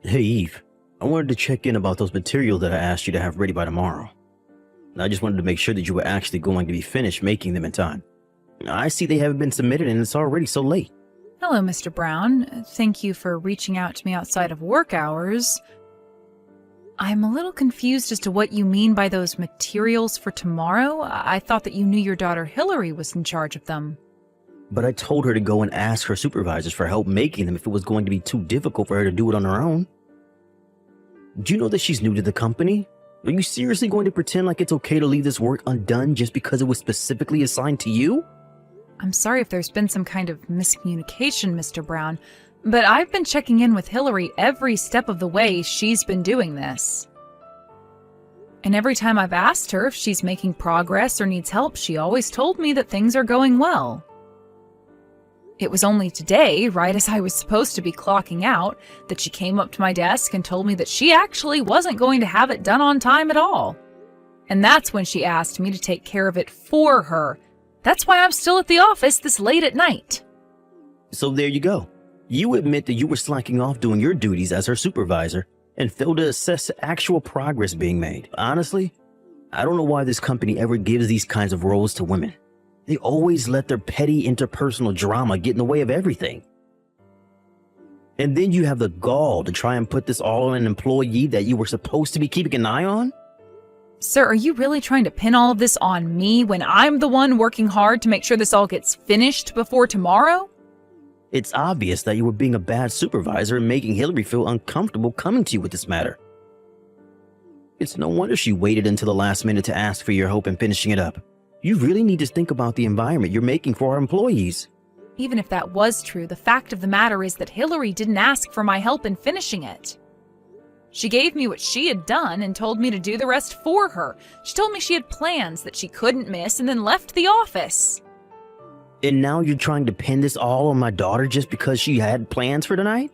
Hey Eve, I wanted to check in about those materials that I asked you to have ready by tomorrow. I just wanted to make sure that you were actually going to be finished making them in time. I see they haven't been submitted and it's already so late. Hello, Mr. Brown. Thank you for reaching out to me outside of work hours. I'm a little confused as to what you mean by those materials for tomorrow. I thought that you knew your daughter Hillary was in charge of them. But I told her to go and ask her supervisors for help making them if it was going to be too difficult for her to do it on her own. Do you know that she's new to the company? Are you seriously going to pretend like it's okay to leave this work undone just because it was specifically assigned to you? I'm sorry if there's been some kind of miscommunication, Mr. Brown, but I've been checking in with Hillary every step of the way she's been doing this. And every time I've asked her if she's making progress or needs help, she always told me that things are going well. It was only today, right as I was supposed to be clocking out, that she came up to my desk and told me that she actually wasn't going to have it done on time at all. And that's when she asked me to take care of it for her. That's why I'm still at the office this late at night. So there you go. You admit that you were slacking off doing your duties as her supervisor and failed to assess actual progress being made. Honestly, I don't know why this company ever gives these kinds of roles to women. They always let their petty interpersonal drama get in the way of everything. And then you have the gall to try and put this all on an employee that you were supposed to be keeping an eye on? Sir, are you really trying to pin all of this on me when I'm the one working hard to make sure this all gets finished before tomorrow? It's obvious that you were being a bad supervisor and making Hillary feel uncomfortable coming to you with this matter. It's no wonder she waited until the last minute to ask for your help in finishing it up. You really need to think about the environment you're making for our employees. Even if that was true, the fact of the matter is that Hillary didn't ask for my help in finishing it. She gave me what she had done and told me to do the rest for her. She told me she had plans that she couldn't miss and then left the office. And now you're trying to pin this all on my daughter just because she had plans for tonight?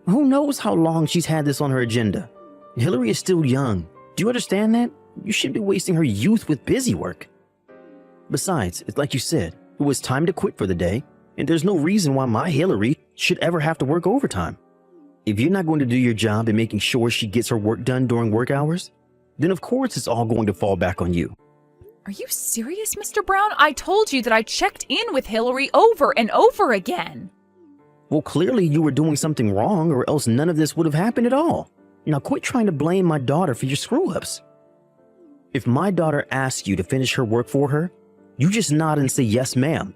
Who knows how long she's had this on her agenda? Hillary is still young. Do you understand that? You shouldn't be wasting her youth with busy work. Besides, it's like you said, it was time to quit for the day, and there's no reason why my Hillary should ever have to work overtime. If you're not going to do your job in making sure she gets her work done during work hours, then of course it's all going to fall back on you. Are you serious, Mr. Brown? I told you that I checked in with Hillary over and over again. Well, clearly you were doing something wrong or else none of this would have happened at all. Now quit trying to blame my daughter for your screw-ups. If my daughter asks you to finish her work for her, you just nod and say, yes, ma'am.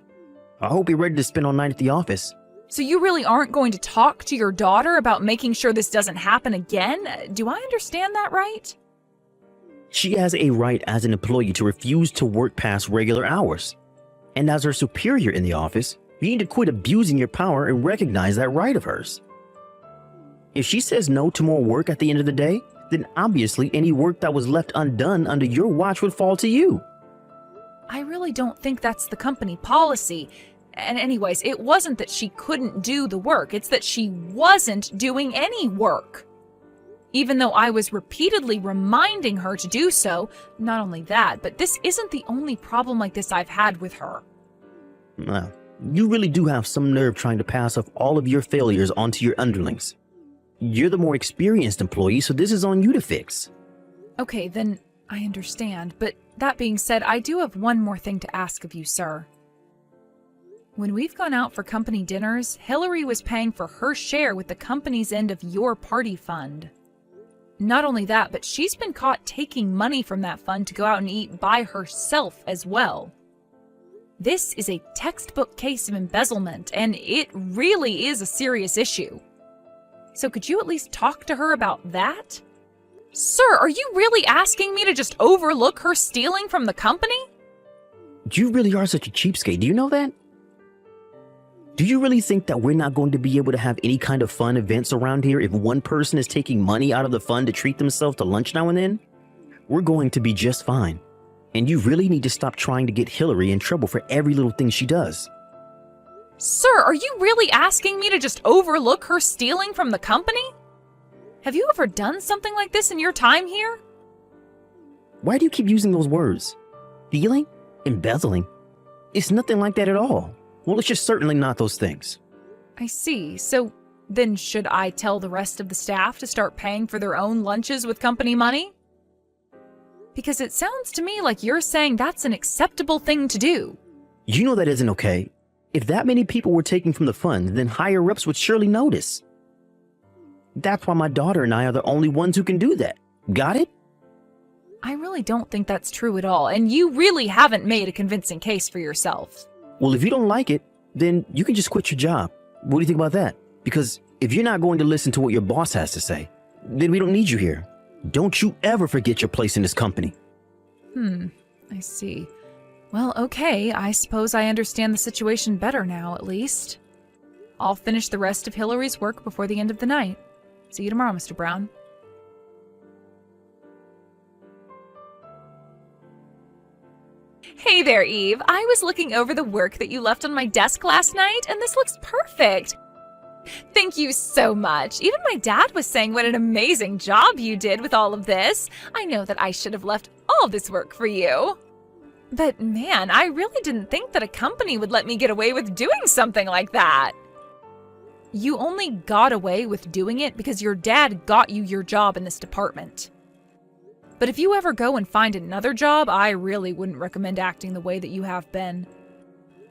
I hope you're ready to spend all night at the office. So you really aren't going to talk to your daughter about making sure this doesn't happen again? Do I understand that right? She has a right as an employee to refuse to work past regular hours. And as her superior in the office, you need to quit abusing your power and recognize that right of hers. If she says no to more work at the end of the day, then obviously any work that was left undone under your watch would fall to you. I really don't think that's the company policy. And anyways, it wasn't that she couldn't do the work, it's that she wasn't doing any work. Even though I was repeatedly reminding her to do so, not only that, but this isn't the only problem like this I've had with her. Well, you really do have some nerve trying to pass off all of your failures onto your underlings. You're the more experienced employee, so this is on you to fix. Okay, then I understand, but that being said, I do have one more thing to ask of you, sir. When we've gone out for company dinners, Hillary was paying for her share with the company's end of your party fund. Not only that, but she's been caught taking money from that fund to go out and eat by herself as well. This is a textbook case of embezzlement, and it really is a serious issue. So could you at least talk to her about that? Sir, are you really asking me to just overlook her stealing from the company? You really are such a cheapskate, do you know that? Do you really think that we're not going to be able to have any kind of fun events around here if one person is taking money out of the fund to treat themselves to lunch now and then? We're going to be just fine. And you really need to stop trying to get Hillary in trouble for every little thing she does. Sir, are you really asking me to just overlook her stealing from the company? Have you ever done something like this in your time here? Why do you keep using those words? Stealing? Embezzling? It's nothing like that at all. Well, it's just certainly not those things. I see. So Then should I tell the rest of the staff to start paying for their own lunches with company money? Because it sounds to me like you're saying that's an acceptable thing to do. You know that isn't okay. If that many people were taking from the fund, then higher-ups would surely notice. That's why my daughter and I are the only ones who can do that. Got it? I really don't think that's true at all, and you really haven't made a convincing case for yourself. Well, if you don't like it, then you can just quit your job. What do you think about that? Because if you're not going to listen to what your boss has to say, then we don't need you here. Don't you ever forget your place in this company. I see. Well, okay, I suppose I understand the situation better now, at least. I'll finish the rest of Hillary's work before the end of the night. See you tomorrow, Mr. Brown. Hey there, Eve. I was looking over the work that you left on my desk last night, and this looks perfect. Thank you so much. Even my dad was saying what an amazing job you did with all of this. I know that I should have left all this work for you. But man, I really didn't think that a company would let me get away with doing something like that. You only got away with doing it because your dad got you your job in this department. But if you ever go and find another job, I really wouldn't recommend acting the way that you have been.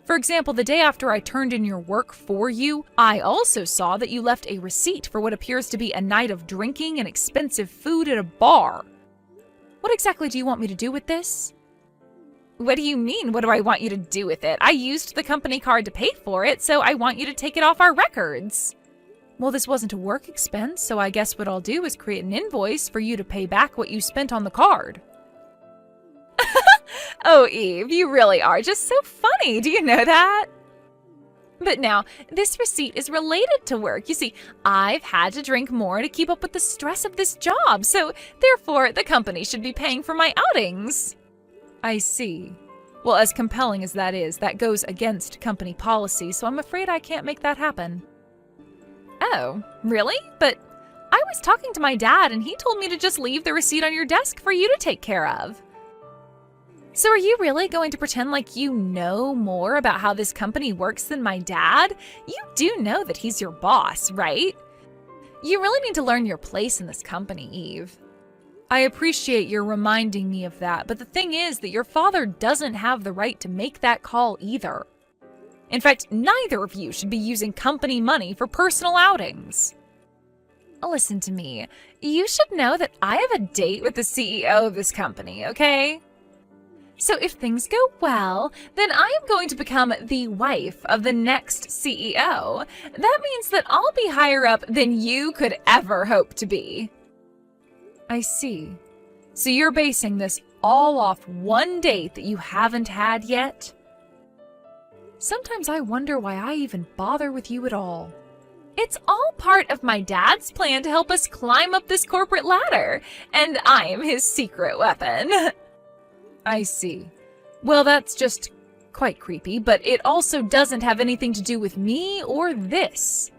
For example, the day after I turned in your work for you, I also saw that you left a receipt for what appears to be a night of drinking and expensive food at a bar. What exactly do you want me to do with this? What do you mean, what do I want you to do with it? I used the company card to pay for it, so I want you to take it off our records. Well, this wasn't a work expense, so I guess what I'll do is create an invoice for you to pay back what you spent on the card. Oh, Eve, you really are just so funny. Do you know that? But now, this receipt is related to work. You see, I've had to drink more to keep up with the stress of this job, so therefore the company should be paying for my outings. I see. Well, as compelling as that is, that goes against company policy, so I'm afraid I can't make that happen. Oh, really? But I was talking to my dad and he told me to just leave the receipt on your desk for you to take care of. So are you really going to pretend like you know more about how this company works than my dad? You do know that he's your boss, right? You really need to learn your place in this company, Eve. I appreciate your reminding me of that, but the thing is that your father doesn't have the right to make that call either. In fact, neither of you should be using company money for personal outings. Listen to me. You should know that I have a date with the CEO of this company, okay? So if things go well, then I am going to become the wife of the next CEO. That means that I'll be higher up than you could ever hope to be. I see. So you're basing this all off one date that you haven't had yet? Sometimes I wonder why I even bother with you at all. It's all part of my dad's plan to help us climb up this corporate ladder, and I am his secret weapon. I see. Well, that's just quite creepy, but it also doesn't have anything to do with me or this.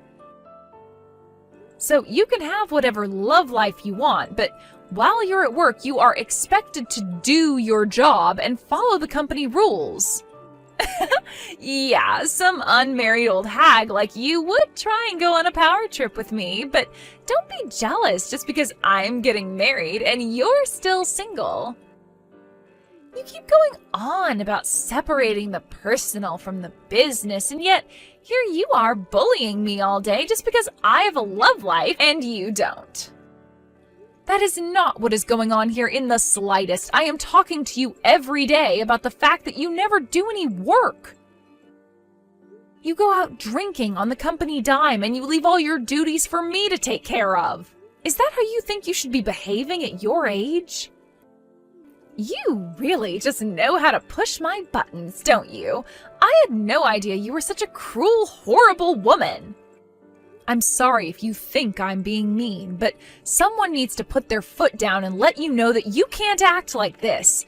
So you can have whatever love life you want, but while you're at work, you are expected to do your job and follow the company rules. Yeah, some unmarried old hag like you would try and go on a power trip with me, but don't be jealous just because I'm getting married and you're still single. You keep going on about separating the personal from the business, and yet here you are bullying me all day just because I have a love life and you don't. That is not what is going on here in the slightest. I am talking to you every day about the fact that you never do any work. You go out drinking on the company dime and you leave all your duties for me to take care of. Is that how you think you should be behaving at your age? You really just know how to push my buttons, don't you? I had no idea you were such a cruel, horrible woman. I'm sorry if you think I'm being mean, but someone needs to put their foot down and let you know that you can't act like this.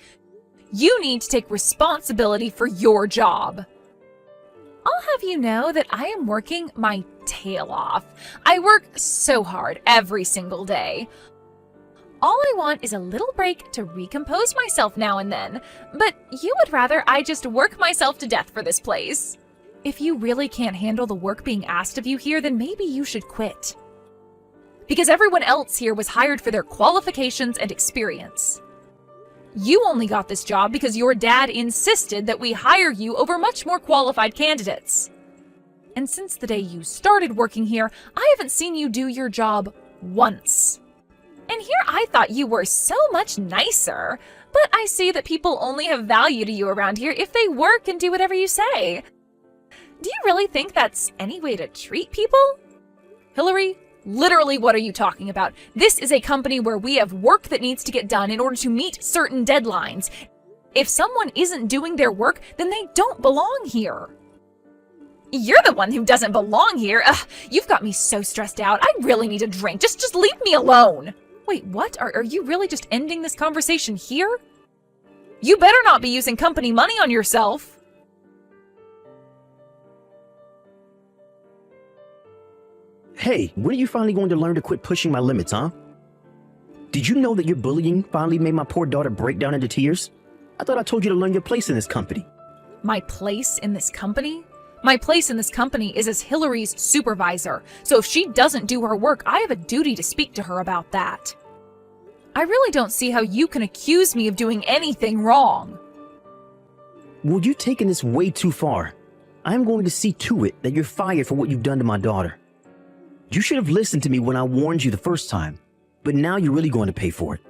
You need to take responsibility for your job. I'll have you know that I am working my tail off. I work so hard every single day. All I want is a little break to recompose myself now and then, but you would rather I just work myself to death for this place. If you really can't handle the work being asked of you here, then maybe you should quit. Because everyone else here was hired for their qualifications and experience. You only got this job because your dad insisted that we hire you over much more qualified candidates. And since the day you started working here, I haven't seen you do your job once. And here I thought you were so much nicer, but I see that people only have value to you around here if they work and do whatever you say. Do you really think that's any way to treat people? Hillary, literally what are you talking about? This is a company where we have work that needs to get done in order to meet certain deadlines. If someone isn't doing their work, then they don't belong here. You're the one who doesn't belong here. Ugh, you've got me so stressed out. I really need a drink. Just leave me alone. Wait, what? Are you really just ending this conversation here? You better not be using company money on yourself. Hey, when are you finally going to learn to quit pushing my limits, huh? Did you know that your bullying finally made my poor daughter break down into tears? I thought I told you to learn your place in this company. My place in this company? My place in this company is as Hillary's supervisor, so if she doesn't do her work, I have a duty to speak to her about that. I really don't see how you can accuse me of doing anything wrong. Well, you've taken this way too far. I'm going to see to it that you're fired for what you've done to my daughter. You should have listened to me when I warned you the first time, but now you're really going to pay for it.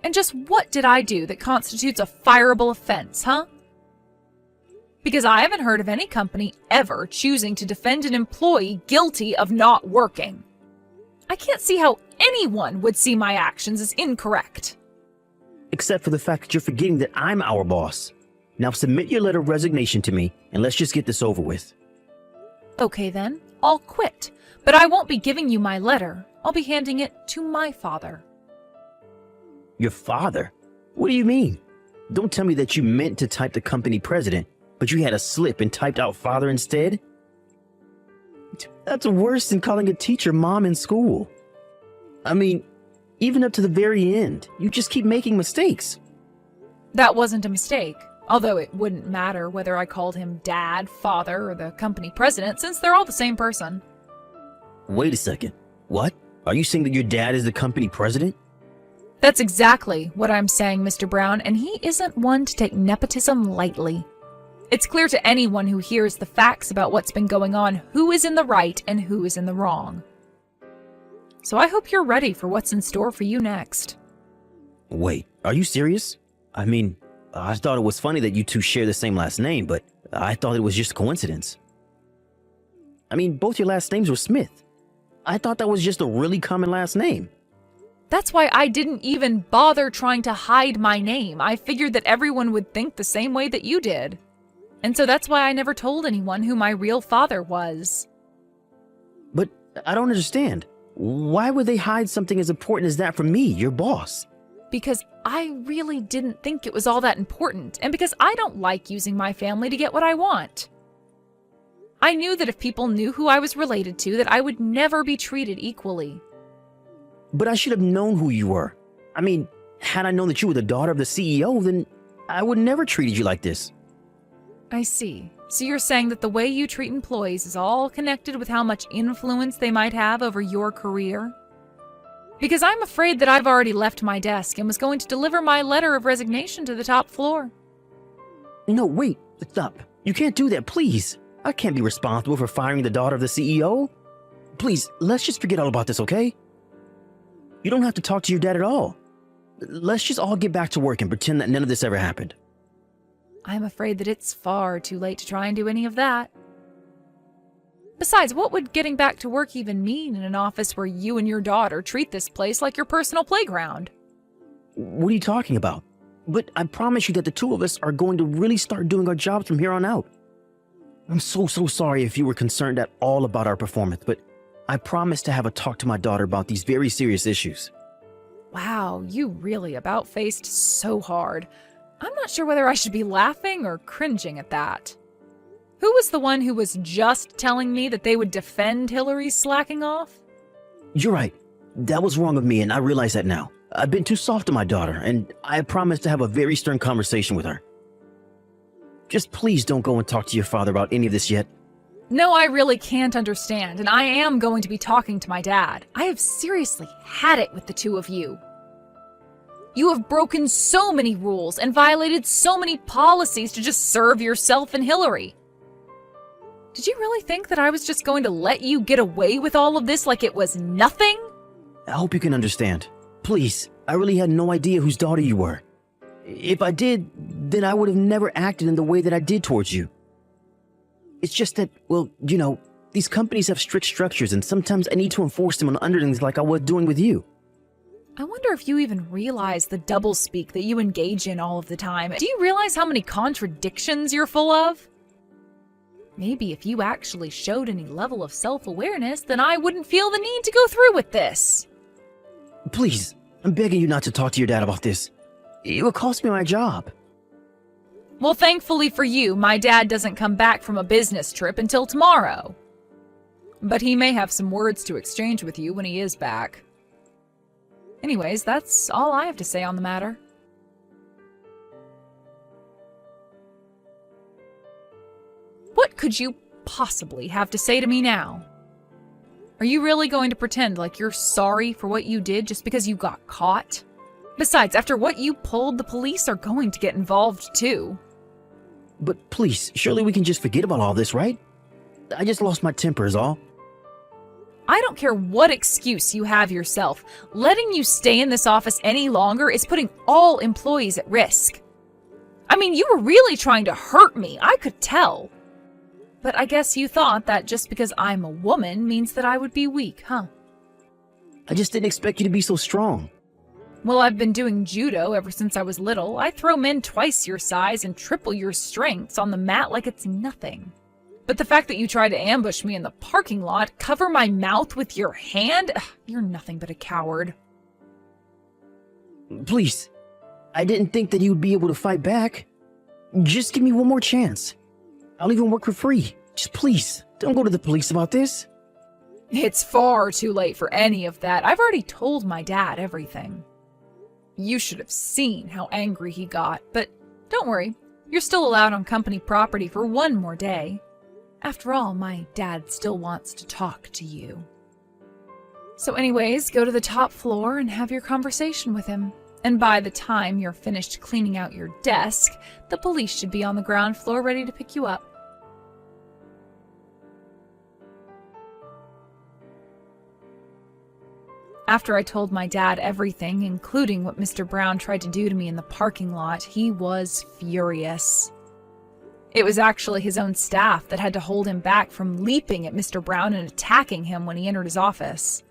And just what did I do that constitutes a fireable offense, huh? Because I haven't heard of any company ever choosing to defend an employee guilty of not working. I can't see how anyone would see my actions as incorrect. Except for the fact that you're forgetting that I'm our boss. Now submit your letter of resignation to me, and let's just get this over with. Okay then, I'll quit. But I won't be giving you my letter. I'll be handing it to my father. Your father? What do you mean? Don't tell me that you meant to type the company president, but you had a slip and typed out father instead? That's worse than calling a teacher mom in school. I mean, even up to the very end, you just keep making mistakes. That wasn't a mistake, although it wouldn't matter whether I called him dad, father, or the company president, since they're all the same person. Wait a second. What? Are you saying that your dad is the company president? That's exactly what I'm saying, Mr. Brown, and he isn't one to take nepotism lightly. It's clear to anyone who hears the facts about what's been going on who is in the right and who is in the wrong. So I hope you're ready for what's in store for you next. Wait, are you serious? I mean, I thought it was funny that you two share the same last name, but I thought it was just a coincidence. I mean, both your last names were Smith. I thought that was just a really common last name. That's why I didn't even bother trying to hide my name. I figured that everyone would think the same way that you did. And so that's why I never told anyone who my real father was. But I don't understand. Why would they hide something as important as that from me, your boss? Because I really didn't think it was all that important, and because I don't like using my family to get what I want. I knew that if people knew who I was related to, that I would never be treated equally. But I should have known who you were. I mean, had I known that you were the daughter of the CEO, then I would never treated you like this. I see. So you're saying that the way you treat employees is all connected with how much influence they might have over your career? Because I'm afraid that I've already left my desk and was going to deliver my letter of resignation to the top floor. No, wait, stop. You can't do that, please. I can't be responsible for firing the daughter of the CEO. Please, let's just forget all about this, okay? You don't have to talk to your dad at all. Let's just all get back to work and pretend that none of this ever happened. I'm afraid that it's far too late to try and do any of that. Besides, what would getting back to work even mean in an office where you and your daughter treat this place like your personal playground? What are you talking about? But I promise you that the two of us are going to really start doing our jobs from here on out. I'm so sorry if you were concerned at all about our performance, but I promised to have a talk to my daughter about these very serious issues. Wow, you really about-faced so hard. I'm not sure whether I should be laughing or cringing at that. Who was the one who was just telling me that they would defend Hillary's slacking off? You're right. That was wrong of me, and I realize that now. I've been too soft on my daughter, and I promised to have a very stern conversation with her. Just please don't go and talk to your father about any of this yet. No, I really can't understand, and I am going to be talking to my dad. I have seriously had it with the two of you. You have broken so many rules and violated so many policies to just serve yourself and Hillary. Did you really think that I was just going to let you get away with all of this like it was nothing? I hope you can understand. Please, I really had no idea whose daughter you were. If I did, then I would have never acted in the way that I did towards you. It's just that, well, these companies have strict structures and sometimes I need to enforce them on underlings like I was doing with you. I wonder if you even realize the doublespeak that you engage in all of the time. Do you realize how many contradictions you're full of? Maybe if you actually showed any level of self-awareness, then I wouldn't feel the need to go through with this. Please, I'm begging you not to talk to your dad about this. It will cost me my job. Well, thankfully for you, my dad doesn't come back from a business trip until tomorrow. But he may have some words to exchange with you when he is back. Anyways, that's all I have to say on the matter. What could you possibly have to say to me now? Are you really going to pretend like you're sorry for what you did just because you got caught? Besides, after what you pulled, the police are going to get involved too. But please, surely we can just forget about all this, right? I just lost my temper is all. I don't care what excuse you have yourself. Letting you stay in this office any longer is putting all employees at risk. I mean, you were really trying to hurt me, I could tell. But I guess you thought that just because I'm a woman means that I would be weak, huh? I just didn't expect you to be so strong. Well, I've been doing judo ever since I was little. I throw men twice your size and triple your strengths on the mat like it's nothing. But the fact that you tried to ambush me in the parking lot, cover my mouth with your hand, you're nothing but a coward. Please, I didn't think that you would be able to fight back. Just give me one more chance. I'll even work for free. Just please, don't go to the police about this. It's far too late for any of that. I've already told my dad everything. You should have seen how angry he got, but don't worry, you're still allowed on company property for one more day. After all, my dad still wants to talk to you. So anyways, go to the top floor and have your conversation with him. And by the time you're finished cleaning out your desk, the police should be on the ground floor ready to pick you up. After I told my dad everything, including what Mr. Brown tried to do to me in the parking lot, he was furious. It was actually his own staff that had to hold him back from leaping at Mr. Brown and attacking him when he entered his office.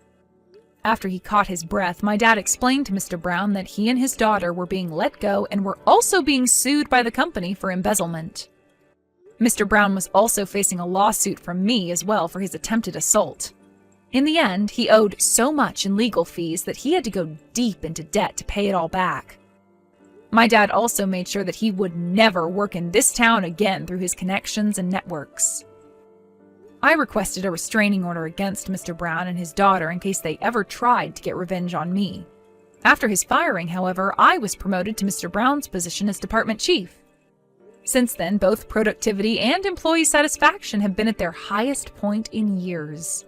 After he caught his breath, my dad explained to Mr. Brown that he and his daughter were being let go and were also being sued by the company for embezzlement. Mr. Brown was also facing a lawsuit from me as well for his attempted assault. In the end, he owed so much in legal fees that he had to go deep into debt to pay it all back. My dad also made sure that he would never work in this town again through his connections and networks. I requested a restraining order against Mr. Brown and his daughter in case they ever tried to get revenge on me. After his firing, however, I was promoted to Mr. Brown's position as department chief. Since then, both productivity and employee satisfaction have been at their highest point in years.